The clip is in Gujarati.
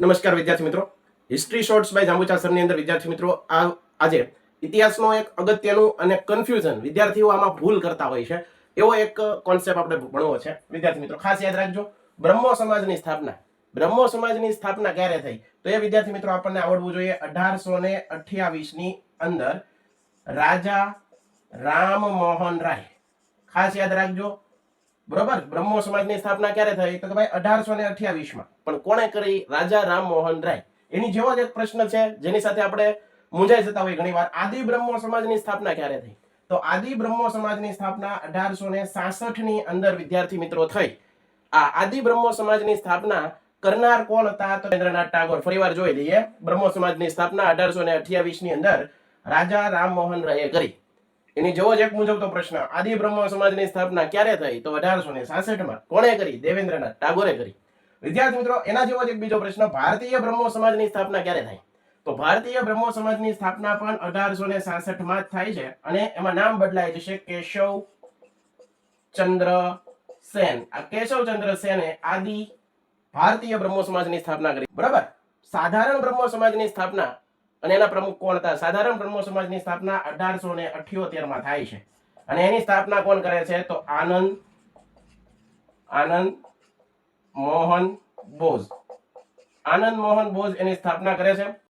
નમસ્કાર વિદ્યાર્થી મિત્રો, હિસ્ટ્રી શોર્ટ્સ બાય જાંબુચા સરની અંદર વિદ્યાર્થી મિત્રો આજે ઇતિહાસનો એક અગત્યનું અને કન્ફ્યુઝન વિદ્યાર્થીઓ આમાં ભૂલ કરતા હોય છે એવો એક કોન્સેપ્ટ આપણે ભણવો છે. વિદ્યાર્થી મિત્રો ખાસ યાદ રાખજો, બ્રહ્મો સમાજની સ્થાપના ક્યારે થઈ તો એ વિદ્યાર્થી મિત્રો આપણને આવડવું જોઈએ 1828 ની અંદર રાજા રામમોહન રાય. ખાસ યાદ રાખજો, બરોબર. બ્રહ્મો સમાજની સ્થાપના ક્યારે થઈ તો કે ભાઈ 1828 માં. પણ કોણે કરી? રાજા રામમોહન રાય. એની જેવો જ એક પ્રશ્ન છે જેની સાથે આપણે મૂંઝાઈ જતા હોય ઘણીવાર. આદિ બ્રહ્મો સમાજની સ્થાપના ક્યારે થઈ તો આદિ બ્રહ્મો સમાજની સ્થાપના 1866 ની અંદર વિદ્યાર્થી મિત્રો થઈ. આ આદિ બ્રહ્મો સમાજની સ્થાપના કરનાર કોણ હતા તો રવિન્દ્રનાથ ટાગોર. ફરીવાર જોઈ લઈએ, બ્રહ્મો સમાજની સ્થાપના 1828 ની અંદર રાજા રામમોહન રાયે કરી. એની જેવો જ એક મૂંઝવતો પ્રશ્ન, આદિ બ્રહ્મો સમાજની સ્થાપના ક્યારે થઈ તો 1866 માં. કોણે કરી? દેવેન્દ્રનાથ ટાગોરે કરી. વિદ્યાર્થી મિત્રો એના જેવો જ એક બીજો પ્રશ્ન, ભારતીય બ્રહ્મો સમાજની સ્થાપના ક્યારે થઈ તો ભારતીય બ્રહ્મો સમાજની સ્થાપના પણ 1866 માં જ થાય છે અને એમાં નામ બદલાય જશે કેશવ ચંદ્ર સેન. આ કેશવ ચંદ્ર સેને આદિ ભારતીય બ્રહ્મો સમાજની સ્થાપના કરી. બરાબર. સાધારણ બ્રહ્મો સમાજની સ્થાપના અને એના પ્રમુખ કોણ હતા? સાધારણ બ્રહ્મો સમાજની સ્થાપના 1878 માં થાય છે અને એની સ્થાપના કોણ કરે છે તો આનંદ મોહન બોઝ. આનંદ મોહન બોઝ એની સ્થાપના કરે છે.